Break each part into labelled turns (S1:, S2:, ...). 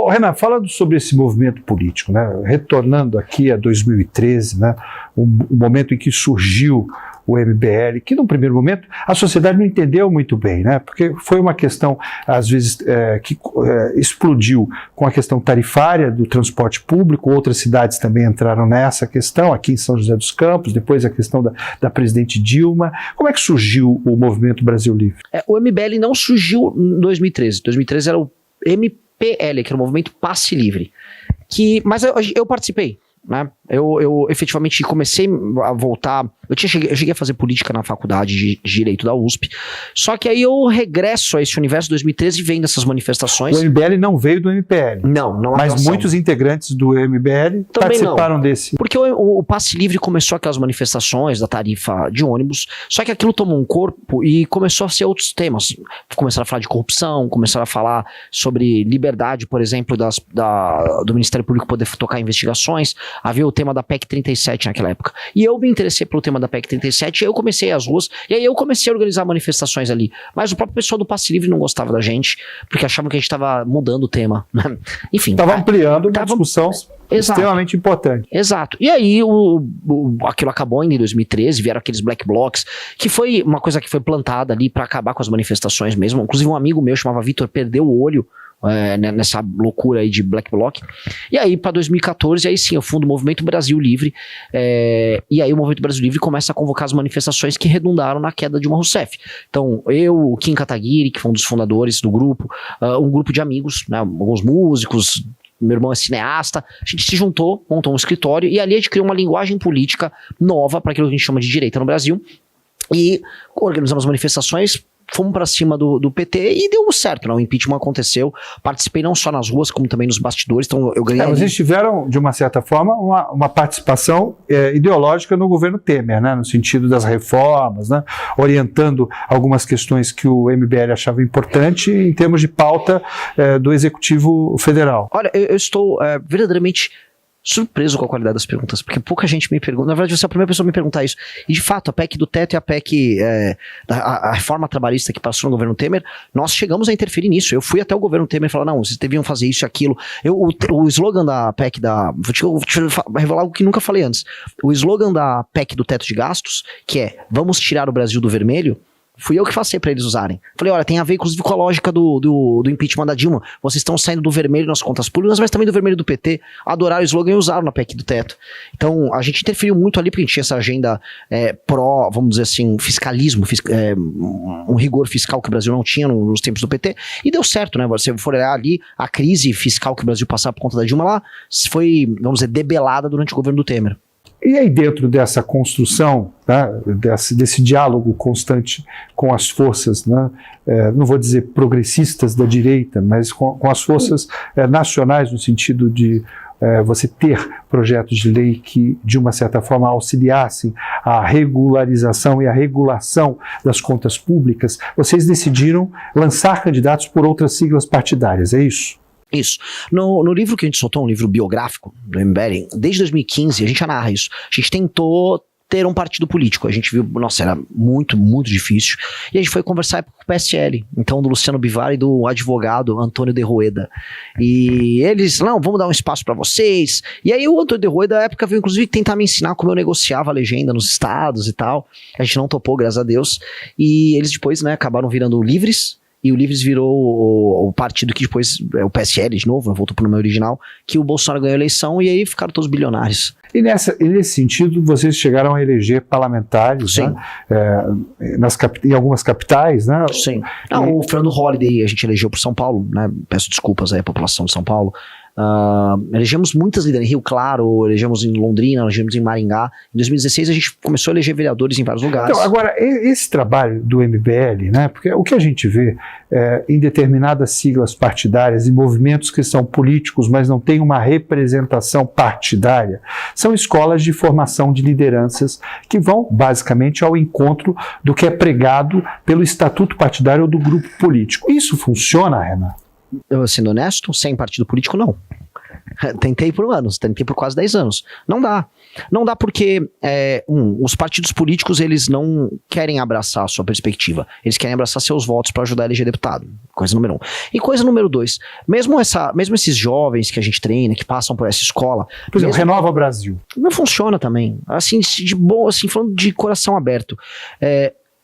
S1: Renan, falando sobre esse movimento político, né, retornando aqui a 2013, né, o momento em que surgiu o MBL, que num primeiro momento a sociedade não entendeu muito bem, né, porque foi uma questão, às vezes, que explodiu com a questão tarifária do transporte público, outras cidades também entraram nessa questão, aqui em São José dos Campos, depois a questão da presidente Dilma. Como é que surgiu o Movimento Brasil Livre?
S2: O MBL não surgiu em 2013. 2013 era o MPL, que era o Movimento Passe Livre. Mas eu participei, né? Eu efetivamente comecei a voltar. Eu cheguei a fazer política na faculdade de Direito da USP. Só que aí eu regresso a esse universo 2013 e vendo essas manifestações.
S1: O MBL não veio do MPL.
S2: Não.
S1: Mas muitos integrantes do MBL também participaram desse.
S2: Porque o Passe Livre começou aquelas manifestações da tarifa de ônibus, só que aquilo tomou um corpo e começou a ser outros temas. Começaram a falar de corrupção, começaram a falar sobre liberdade, por exemplo, do Ministério Público poder tocar investigações. Havia o tema da PEC 37 naquela época. E eu me interessei pelo tema da PEC 37, eu comecei às ruas, e aí eu comecei a organizar manifestações ali. Mas o próprio pessoal do Passe Livre não gostava da gente, porque achavam que a gente estava mudando o tema. Enfim.
S1: Estava ampliando uma discussão extremamente importante.
S2: Exato. E aí aquilo acabou ainda em 2013, vieram aqueles black blocs, que foi uma coisa que foi plantada ali para acabar com as manifestações mesmo. Inclusive um amigo meu chamava Vitor perdeu o olho nessa loucura aí de black bloc. E aí para 2014, aí sim, eu fundo o Movimento Brasil Livre, e aí o Movimento Brasil Livre começa a convocar as manifestações que redundaram na queda de Dilma Rousseff. Então eu, o Kim Kataguiri, que foi um dos fundadores do grupo, um grupo de amigos, né, alguns músicos, meu irmão é cineasta, a gente se juntou, montou um escritório e ali a gente criou uma linguagem política nova para aquilo que a gente chama de direita no Brasil e organizamos manifestações, fomos para cima do PT e deu certo, né? O impeachment aconteceu, participei não só nas ruas como também nos bastidores, então eu ganhei.
S1: Vocês tiveram, de uma certa forma, uma participação ideológica no governo Temer, né? No sentido das reformas, né? Orientando algumas questões que o MBL achava importante em termos de pauta do Executivo Federal.
S2: Olha, eu estou verdadeiramente surpreso com a qualidade das perguntas, porque pouca gente me pergunta, na verdade você é a primeira pessoa a me perguntar isso, e de fato a PEC do teto e a PEC a reforma trabalhista que passou no governo Temer, nós chegamos a interferir nisso. Eu fui até o governo Temer e falar, não, vocês deviam fazer isso e aquilo. O slogan da PEC vou te revelar algo que nunca falei antes, o slogan da PEC do teto de gastos, que é, vamos tirar o Brasil do vermelho, fui eu que passei pra eles usarem. Falei, olha, tem a ver inclusive com a lógica do impeachment da Dilma. Vocês estão saindo do vermelho nas contas públicas, mas também do vermelho do PT. Adoraram o slogan e usaram na PEC do teto. Então, a gente interferiu muito ali, porque a gente tinha essa agenda vamos dizer assim, fiscalismo, um rigor fiscal que o Brasil não tinha nos tempos do PT. E deu certo, né? Você for olhar ali, a crise fiscal que o Brasil passava por conta da Dilma lá, foi, vamos dizer, debelada durante o governo do Temer.
S1: E aí dentro dessa construção, né, desse diálogo constante com as forças, né, não vou dizer progressistas da direita, mas com as forças nacionais, no sentido de você ter projetos de lei que, de uma certa forma, auxiliassem a regularização e a regulação das contas públicas, vocês decidiram lançar candidatos por outras siglas partidárias, é isso?
S2: Isso. No livro que a gente soltou, um livro biográfico do MBL, desde 2015, a gente já narra isso. A gente tentou ter um partido político. A gente viu, nossa, era muito, muito difícil. E a gente foi conversar com o PSL, então do Luciano Bivar e do advogado Antônio de Rueda. E eles, não, vamos dar um espaço para vocês. E aí o Antônio de Rueda, na época, veio inclusive tentar me ensinar como eu negociava a legenda nos estados e tal. A gente não topou, graças a Deus. E eles depois, né, acabaram virando Livres. E o Livres virou o partido que depois, o PSL de novo, voltou para o nome original, que o Bolsonaro ganhou a eleição e aí ficaram todos bilionários.
S1: E nesse sentido, vocês chegaram a eleger parlamentares,
S2: sim,
S1: né? Em algumas capitais, né?
S2: Sim. Não, o Fernando Holliday a gente elegeu por São Paulo, né? Peço desculpas aí à população de São Paulo. Elegemos muitas lideranças, em Rio Claro, elegemos em Londrina, elegemos em Maringá. Em 2016 a gente começou a eleger vereadores em vários lugares.
S1: Então, agora, esse trabalho do MBL, né, porque o que a gente vê em determinadas siglas partidárias e movimentos que são políticos, mas não têm uma representação partidária, são escolas de formação de lideranças que vão basicamente ao encontro do que é pregado pelo estatuto partidário ou do grupo político. Isso funciona, Renan?
S2: Eu, sendo honesto, sem partido político, não. Tentei por anos, tentei por quase 10 anos. Não dá. Não dá porque os partidos políticos, eles não querem abraçar a sua perspectiva. Eles querem abraçar seus votos para ajudar a eleger deputado. Coisa número 1. E coisa número 2, mesmo esses jovens que a gente treina, que passam por essa escola...
S1: Por exemplo, Renova Brasil.
S2: Não funciona também. Assim, de bom, assim, falando de coração aberto.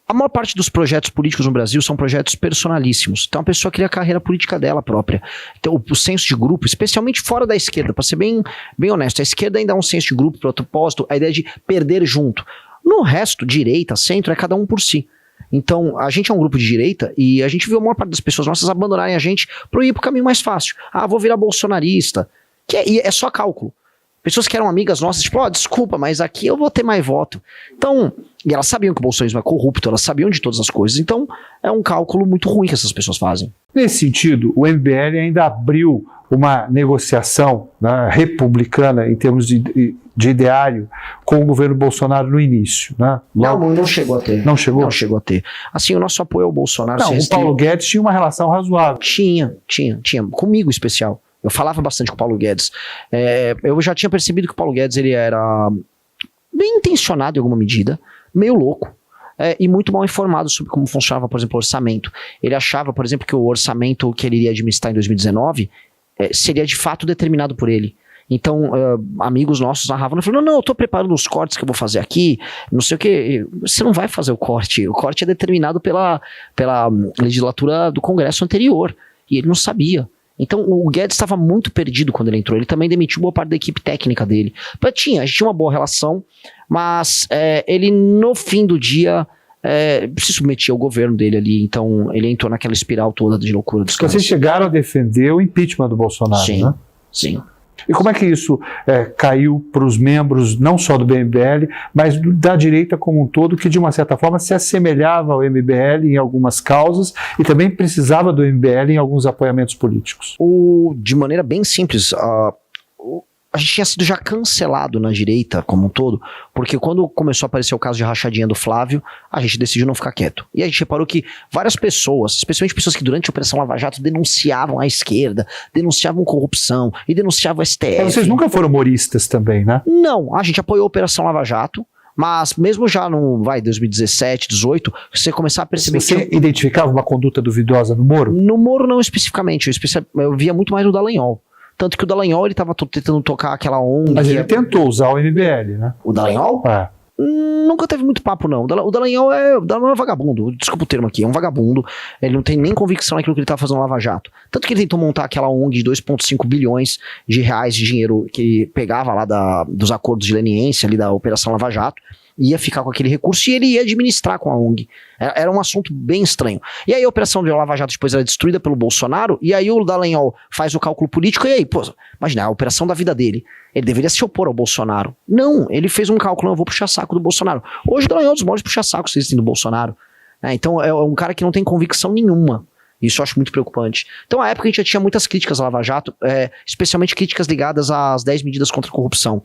S2: A maior parte dos projetos políticos no Brasil são projetos personalíssimos. Então a pessoa cria a carreira política dela própria. Então o senso de grupo, especialmente fora da esquerda, para ser bem honesto, a esquerda ainda é um senso de grupo, propósito, a ideia de perder junto. No resto, direita, centro, é cada um por si. Então, a gente é um grupo de direita e a gente viu a maior parte das pessoas nossas abandonarem a gente para ir pro caminho mais fácil. Vou virar bolsonarista. E é só cálculo. Pessoas que eram amigas nossas, tipo, desculpa, mas aqui eu vou ter mais voto. Então, e elas sabiam que o bolsonarismo é corrupto, elas sabiam de todas as coisas. Então, é um cálculo muito ruim que essas pessoas fazem.
S1: Nesse sentido, o MBL ainda abriu uma negociação, né, republicana em termos de ideário com o governo Bolsonaro no início. Né?
S2: Não chegou a ter.
S1: Não chegou?
S2: Não chegou a ter. Assim, o nosso apoio ao Bolsonaro...
S1: Não, o Paulo Guedes tinha uma relação razoável.
S2: Tinha. Comigo, em especial. Eu falava bastante com o Paulo Guedes. Eu já tinha percebido que o Paulo Guedes ele era bem intencionado em alguma medida, meio louco, e muito mal informado sobre como funcionava, por exemplo, o orçamento. Ele achava, por exemplo, que o orçamento que ele iria administrar em 2019 seria de fato determinado por ele. Então, amigos nossos narravam, falando, não, eu tô preparando os cortes que eu vou fazer aqui, não sei o que. Você não vai fazer o corte é determinado pela legislatura do Congresso anterior, e ele não sabia. Então o Guedes estava muito perdido quando ele entrou. Ele também demitiu boa parte da equipe técnica dele. A gente tinha uma boa relação, mas ele no fim do dia se submetia ao governo dele ali. Então ele entrou naquela espiral toda de loucura dos caras.
S1: Vocês chegaram a defender o impeachment do Bolsonaro,
S2: sim,
S1: né?
S2: Sim.
S1: E como é que isso caiu para os membros, não só do MBL, mas da direita como um todo, que de uma certa forma se assemelhava ao MBL em algumas causas e também precisava do MBL em alguns apoiamentos políticos?
S2: De maneira bem simples, a gente tinha sido já cancelado na direita como um todo, porque quando começou a aparecer o caso de rachadinha do Flávio, a gente decidiu não ficar quieto. E a gente reparou que várias pessoas, especialmente pessoas que durante a Operação Lava Jato denunciavam a esquerda, denunciavam corrupção e denunciavam o STF.
S1: Vocês nunca foram humoristas também, né?
S2: Não, a gente apoiou a Operação Lava Jato, mas mesmo já no 2017, 2018, você começar a perceber
S1: Você identificava uma conduta duvidosa no Moro?
S2: No Moro não especificamente, eu via muito mais no Dallagnol. Tanto que o Dallagnol, ele tava tentando tocar aquela ONG.
S1: Mas ele tentou usar o MBL, né?
S2: O Dallagnol? Nunca teve muito papo, não. O Dallagnol é vagabundo. Desculpa o termo aqui, é um vagabundo. Ele não tem nem convicção naquilo que ele tá fazendo no Lava Jato. Tanto que ele tentou montar aquela ONG de 2,5 bilhões de reais de dinheiro que ele pegava lá dos acordos de leniência ali da Operação Lava Jato. Ia ficar com aquele recurso e ele ia administrar com a ONG. Era um assunto bem estranho. E aí a Operação de Lava Jato depois era destruída pelo Bolsonaro, e aí o Dallagnol faz o cálculo político, e aí, imagina, a operação da vida dele. Ele deveria se opor ao Bolsonaro. Não, ele fez um cálculo, eu vou puxar saco do Bolsonaro. Hoje o Dallagnol é um dos maiores puxa-sacos que existem do Bolsonaro. Então é um cara que não tem convicção nenhuma. Isso eu acho muito preocupante. Então, à época, a gente já tinha muitas críticas à Lava Jato, especialmente críticas ligadas às 10 medidas contra a corrupção.